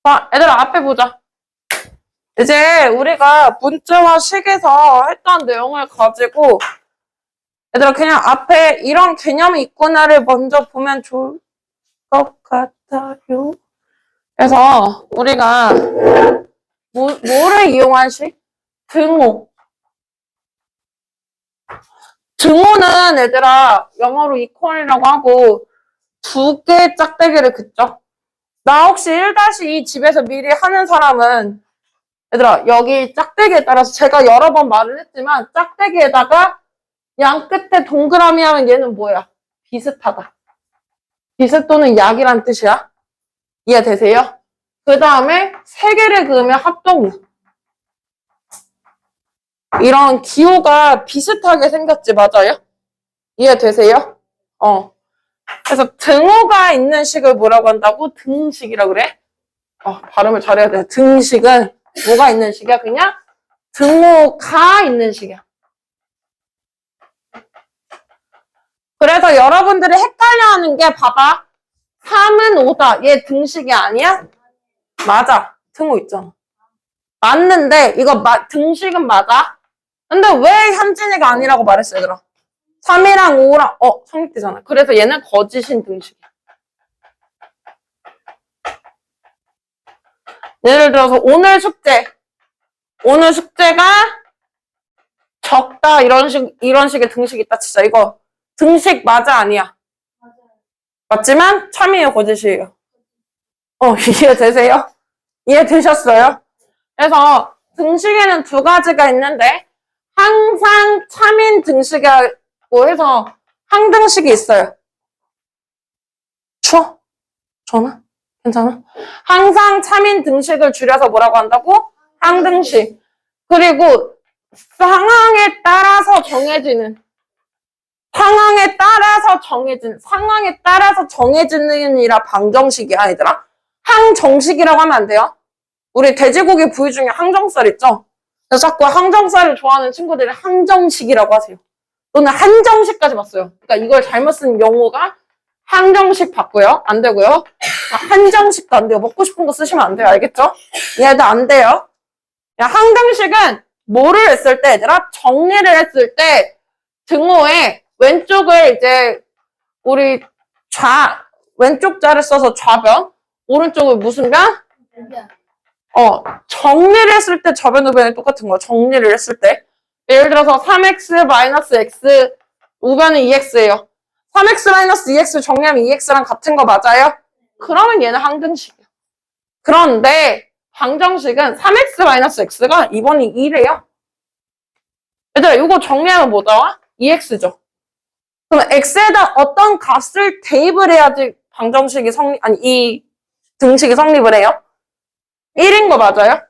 자, 얘들아, 앞에 보자. 이제 우리가 문자화식에서 했던 내용을 가지고 얘들아 그냥 앞에 이런 개념이 있구나를 먼저 보면 좋을 것 같아요. 그래서 우리가 뭐를 이용한 식? 등호. 등호는 얘들아 영어로 equal이라고 하고 두 개의 짝대기를 긋죠. 나 혹시 1-2 집에서 미리 하는 사람은 얘들아 여기 짝대기에 따라서 제가 여러 번 말을 했지만 짝대기에다가 양 끝에 동그라미 하면 얘는 뭐야? 비슷하다. 비슷 또는 약이란 뜻이야. 이해되세요? 그 다음에 세 개를 그으면 합동호. 이런 기호가 비슷하게 생겼지, 맞아요? 이해되세요? 그래서 등호가 있는 식을 뭐라고 한다고? 등식이라고 그래? 발음을 잘해야 돼. 등식은 뭐가 있는 식이야? 그냥 등호가 있는 식이야. 그래서 여러분들이 헷갈려하는 게 봐봐. 3은 5다. 얘 등식이 아니야? 맞아. 등호 있잖아. 맞는데 이거 등식은 맞아. 근데 왜 현진이가 아니라고 말했어 얘들아? 3이랑 5랑 성립되잖아. 그래서 얘는 거짓인 등식이야. 예를 들어서 오늘 숙제가 적다 이런 식의 등식이 있다 치자. 이거 등식 맞아 아니야? 맞아요. 맞지만 참이에요 거짓이에요? 이해되세요? 이해되셨어요? 그래서 등식에는 두 가지가 있는데 항상 참인 등식이라고 해서 항등식이 있어요. 추워? 전화? 괜찮아? 항상 참인 등식을 줄여서 뭐라고 한다고? 항등식. 그리고 상황에 따라서 정해지는 이라 방정식이야 얘들아. 항정식이라고 하면 안 돼요. 우리 돼지고기 부위 중에 항정살 있죠? 그래서 자꾸 항정살을 좋아하는 친구들이 항정식이라고 하세요. 또는 한정식까지 봤어요. 그러니까 이걸 잘못 쓴 용어가 항정식 받고요. 안 되고요. 한정식도 안 돼요. 먹고 싶은 거 쓰시면 안 돼요. 알겠죠? 얘도 안 돼요. 항정식은 뭐를 했을 때 얘들아? 정리를 했을 때 등호에 왼쪽을 이제 우리 왼쪽 자를 써서 좌변, 오른쪽을 무슨 변? 정리를 했을 때 좌변 우변이 똑같은 거야. 정리를 했을 때. 예를 들어서 3x-x 우변은 2x예요. 3x-2x 정리하면 2x랑 같은 거 맞아요? 그러면 얘는 항등식이야. 그런데 방정식은 3x-x가 2번이 2래요. 얘들아 이거 정리하면 뭐 나와? 2x죠. 그럼 x에다 어떤 값을 대입을 해야지 방정식이 이 등식이 성립을 해요? 1인 거 맞아요?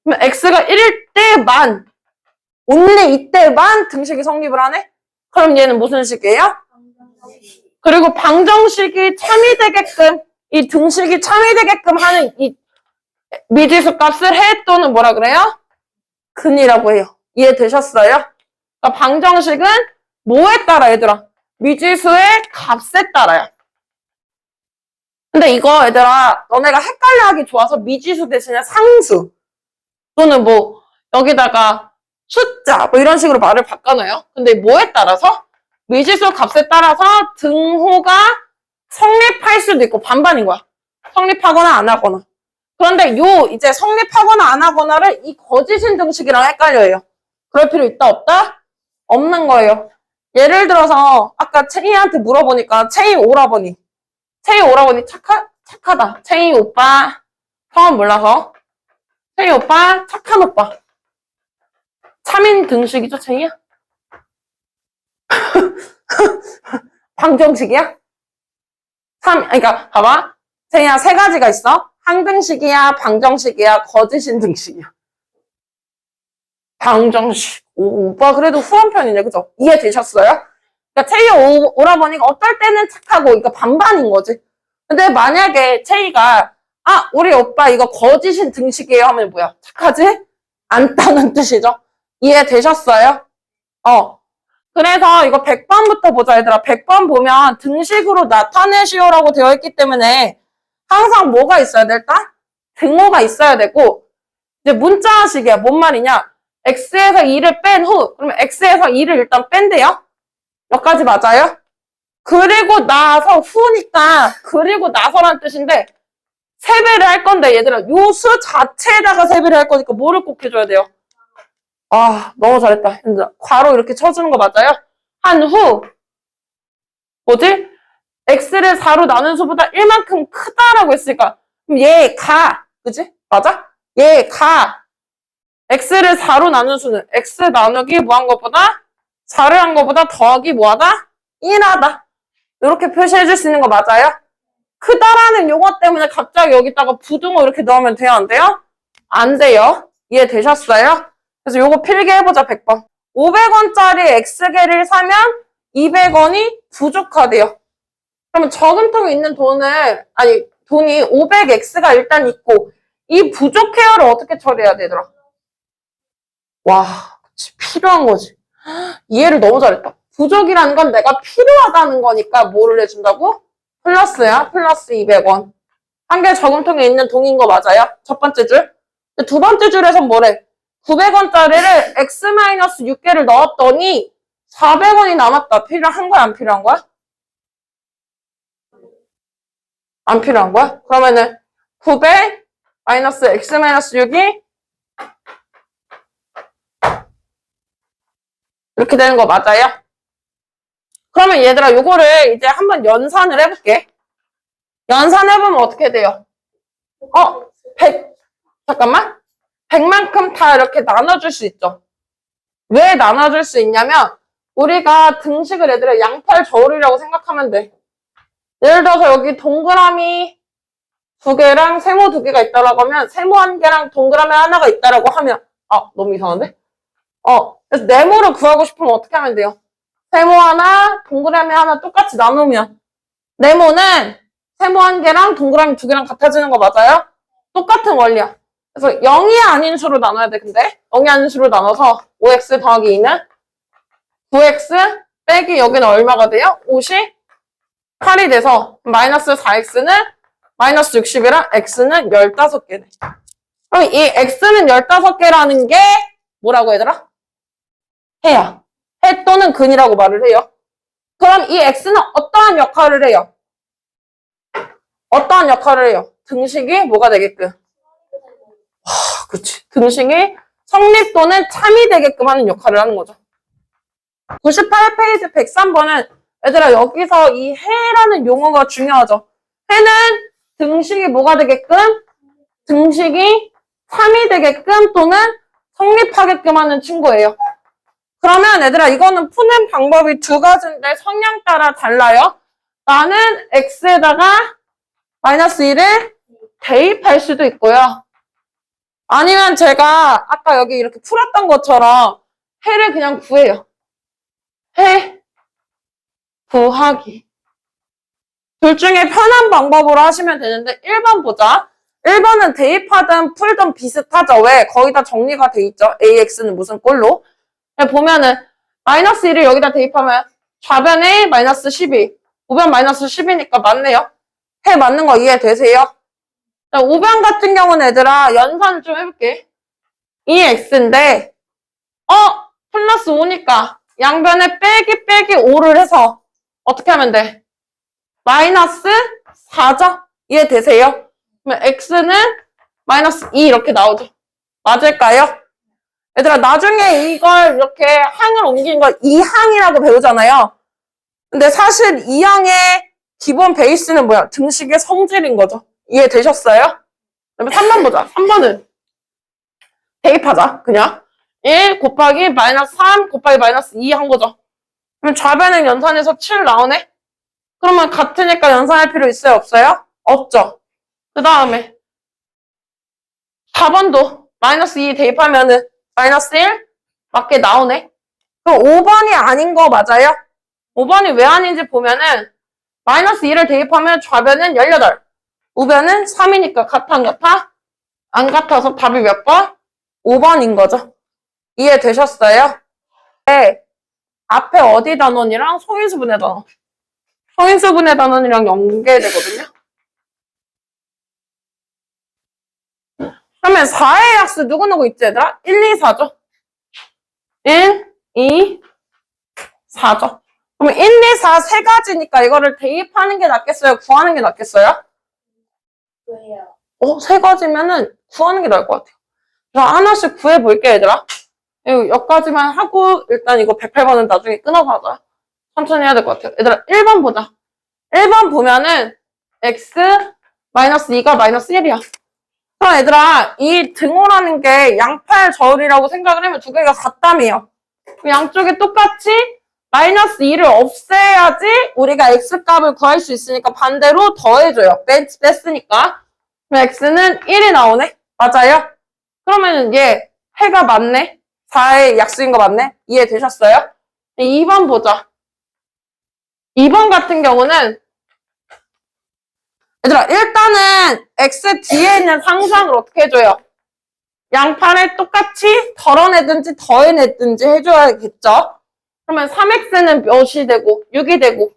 그럼 x가 1일 때만 only 이때만 등식이 성립을 하네? 그럼 얘는 무슨 식이에요? 그리고 방정식이 참이되게끔 이 등식이 참이되게끔 하는 이 미지수 값을 해 또는 뭐라 그래요? 근이라고 해요. 이해되셨어요? 그러니까 방정식은 뭐에 따라 얘들아? 미지수의 값에 따라요. 근데 이거 얘들아 너네가 헷갈려하기 좋아서 미지수 대신에 상수 또는 뭐 여기다가 숫자 뭐 이런 식으로 말을 바꿔놔요. 근데 뭐에 따라서? 미지수 값에 따라서 등호가 성립할 수도 있고 반반인 거야. 성립하거나 안 하거나. 그런데 이제 성립하거나 안 하거나를 이 거짓인 등식이랑 헷갈려요. 그럴 필요 있다 없다? 없는 거예요. 예를 들어서 아까 채희한테 물어보니까 채희 오라버니 착하다. 채희 오빠 성함 몰라서 채희 오빠 착한 오빠. 참인 등식이죠 채희야? 방정식이야? 그러니까 봐봐. 채희야 세 가지가 있어. 항등식이야, 방정식이야, 거짓인 등식이야. 방정식. 오빠 그래도 후한 편이네, 그죠? 이해되셨어요? 그러니까 채희 오라버니가 어떨 때는 착하고, 그러니까 반반인 거지. 근데 만약에 채희가 우리 오빠 이거 거짓인 등식이에요 하면 뭐야? 착하지? 않다는 뜻이죠. 이해되셨어요? 그래서 이거 100번부터 보자 얘들아. 100번 보면 등식으로 나타내시오라고 되어 있기 때문에 항상 뭐가 있어야 돼 일단? 등호가 있어야 되고, 이제 문자식이야. 뭔 말이냐? x에서 2를 뺀 후, 그러면 x에서 2를 일단 뺀대요. 여기까지 맞아요? 그리고 나서 후니까, 그리고 나서란 뜻인데, 세배를 할 건데, 얘들아, 요 수 자체에다가 세배를 할 거니까 뭐를 꼭 해줘야 돼요? 아, 너무 잘했다. 괄호 이렇게 쳐주는 거 맞아요? 한 후, 뭐지? x를 4로 나눈 수보다 1만큼 크다라고 했으니까, 그럼 얘 가. 그지? 맞아? 얘 가. x를 4로 나눈 수는 x 나누기 뭐 한 것보다 4를 한 것보다 더하기 뭐하다? 1하다. 이렇게 표시해 줄 수 있는 거 맞아요? 크다라는 용어 때문에 갑자기 여기다가 부등호 이렇게 넣으면 돼요? 안 돼요? 안 돼요. 이해되셨어요? 그래서 요거 필기해보자 100번. 500원짜리 X개를 사면 200원이 부족하대요. 그러면 저금통에 있는 돈이 500X가 일단 있고 이 부족해요를 어떻게 처리해야 되더라? 와, 필요한 거지. 이해를 너무 잘했다. 부족이라는 건 내가 필요하다는 거니까 뭐를 해준다고? 플러스야. 플러스 200원. 한 개 저금통에 있는 돈인 거 맞아요? 첫 번째 줄. 두 번째 줄에선 뭐래? 900원짜리를 X-6개를 넣었더니 400원이 남았다. 필요한 거야? 안 필요한 거야? 안 필요한 거야? 그러면은 900 마이너스 X-6이 이렇게 되는 거 맞아요? 그러면 얘들아 요거를 이제 한번 연산을 해볼게. 연산해보면 어떻게 돼요? 100 잠깐만 100만큼 다 이렇게 나눠줄 수 있죠. 왜 나눠줄 수 있냐면 우리가 등식을 얘들아 양팔 저울이라고 생각하면 돼. 예를 들어서 여기 동그라미 2개랑 세모 2개가 있다라고 하면 세모 1개랑 동그라미 하나가 있다라고 하면 너무 이상한데? 그래서 네모를 구하고 싶으면 어떻게 하면 돼요? 세모 하나, 동그라미 하나 똑같이 나누면 네모는 세모 1개랑 동그라미 2개랑 같아지는 거 맞아요? 똑같은 원리야. 그래서 0이 아닌 수로 나눠야 돼, 근데. 0이 아닌 수로 나눠서 5x 더하기 2는 9x 빼기 여기는 얼마가 돼요? 50? 8이 돼서 마이너스 4x는 마이너스 60이랑 x는 15개네. 그럼 이 x는 15개라는 게 뭐라고 얘들아? 해야. 해 또는 근이라고 말을 해요. 그럼 이 x는 어떠한 역할을 해요? 어떠한 역할을 해요? 등식이 뭐가 되게끔? 그치. 등식이 성립 또는 참이 되게끔 하는 역할을 하는 거죠. 98페이지 103번은 얘들아 여기서 이 해라는 용어가 중요하죠. 해는 등식이 뭐가 되게끔? 등식이 참이 되게끔 또는 성립하게끔 하는 친구예요. 그러면 얘들아 이거는 푸는 방법이 두 가지인데 성향 따라 달라요. 나는 x에다가 마이너스 1을 대입할 수도 있고요. 아니면 제가 아까 여기 이렇게 풀었던 것처럼 해를 그냥 구해요. 해 구하기. 둘 중에 편한 방법으로 하시면 되는데 1번 보자. 1번은 대입하든 풀든 비슷하죠. 왜? 거의 다 정리가 돼 있죠. AX는 무슨 꼴로. 보면은 마이너스 1을 여기다 대입하면 좌변에 마이너스 12, 우변 마이너스 10이니까 맞네요. 해 맞는 거 이해되세요? 우변 같은 경우는 얘들아 연산을 좀 해볼게. 2x인데 플러스 5니까 양변에 빼기 5를 해서 어떻게 하면 돼? 마이너스 4죠? 이해되세요? 그러면 x는 마이너스 2 이렇게 나오죠. 맞을까요? 얘들아 나중에 이걸 이렇게 항을 옮긴 걸 2항이라고 배우잖아요. 근데 사실 2항의 기본 베이스는 뭐야? 등식의 성질인 거죠. 이해되셨어요? 그러면 3번 보자. 3번은 대입하자. 그냥 1 곱하기 마이너스 3 곱하기 마이너스 2 한 거죠. 그럼 좌변은 연산해서 7 나오네? 그러면 같으니까 연산할 필요 있어요? 없어요? 없죠. 그 다음에 4번도 마이너스 2 대입하면은 마이너스 1 맞게 나오네? 그럼 5번이 아닌 거 맞아요? 5번이 왜 아닌지 보면은 마이너스 2를 대입하면 좌변은 18, 우변은 3이니까 같아 안 같아? 안 같아서 답이 몇 번? 5번인 거죠. 이해되셨어요? 네. 앞에 어디 단원이랑 소인수분해 단원. 소인수분해 단원이랑 연계되거든요. 그러면 4의 약수 누구누구 있지, 얘들아? 1, 2, 4죠? 1, 2, 4죠? 그러면 1, 2, 4 세 가지니까 이거를 대입하는 게 낫겠어요? 구하는 게 낫겠어요? 왜요? 세 가지면은 구하는 게 나을 것 같아요. 그래서 하나씩 구해볼게, 얘들아. 여기까지만 하고 일단 이거 108번은 나중에 끊어서 하자. 천천히 해야 될 것 같아요. 얘들아, 1번 보자. 1번 보면은 x-2가 마이너스 1이야. 그럼 얘들아, 이 등호라는 게 양팔 저울이라고 생각을 하면 두 개가 같다며요. 양쪽이 똑같이 마이너스 2를 없애야지 우리가 x값을 구할 수 있으니까 반대로 더해줘요. 뺐으니까. 그럼 x는 1이 나오네? 맞아요? 그러면은 얘 해가 맞네? 4의 약수인 거 맞네? 이해되셨어요? 2번 보자. 2번 같은 경우는 얘들아, 일단은 x 뒤에 있는 상수항을 어떻게 해줘요? 양팔을 똑같이 덜어내든지 더해내든지 해줘야겠죠? 그러면 3x는 몇이 되고 6이 되고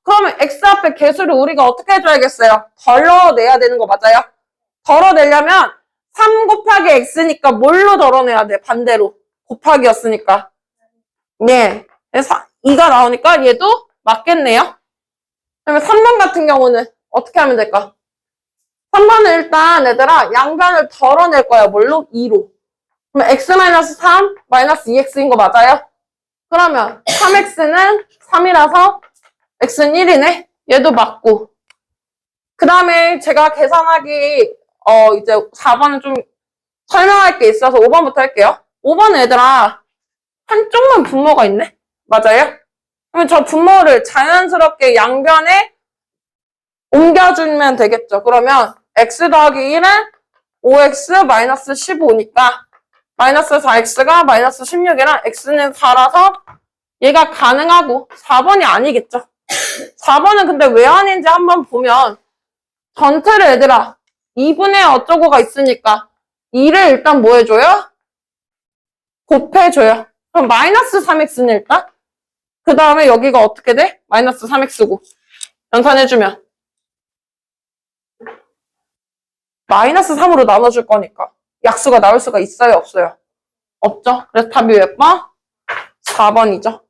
그러면 x 앞에 개수를 우리가 어떻게 해줘야겠어요? 덜어내야 되는 거 맞아요? 덜어내려면 3 곱하기 x니까 뭘로 덜어내야 돼? 반대로 곱하기였으니까 네, 그래서 2가 나오니까 얘도 맞겠네요. 그러면 3번 같은 경우는 어떻게 하면 될까? 3번은 일단 얘들아 양변을 덜어낼 거야. 뭘로? 2로. 그럼 x-3 마이너스 2x인 거 맞아요? 그러면 3x는 3이라서 x는 1이네? 얘도 맞고. 그 다음에 제가 계산하기 이제 4번은 좀 설명할 게 있어서 5번부터 할게요. 5번은 얘들아 한쪽만 분모가 있네? 맞아요? 그러면 저 분모를 자연스럽게 양변에 옮겨주면 되겠죠. 그러면 x 더하기 1은 5x 마이너스 15니까 마이너스 4x가 마이너스 16이랑 x는 4라서 얘가 가능하고 4번이 아니겠죠. 4번은 근데 왜 아닌지 한번 보면 전체를 얘들아 2분의 어쩌고가 있으니까 2를 일단 뭐 해줘요? 곱해줘요. 그럼 마이너스 3x는 일단 그 다음에 여기가 어떻게 돼? 마이너스 3x고 연산해주면 마이너스 3으로 나눠줄 거니까 약수가 나올 수가 있어요? 없어요? 없죠? 그래서 답이 몇 번? 4번이죠.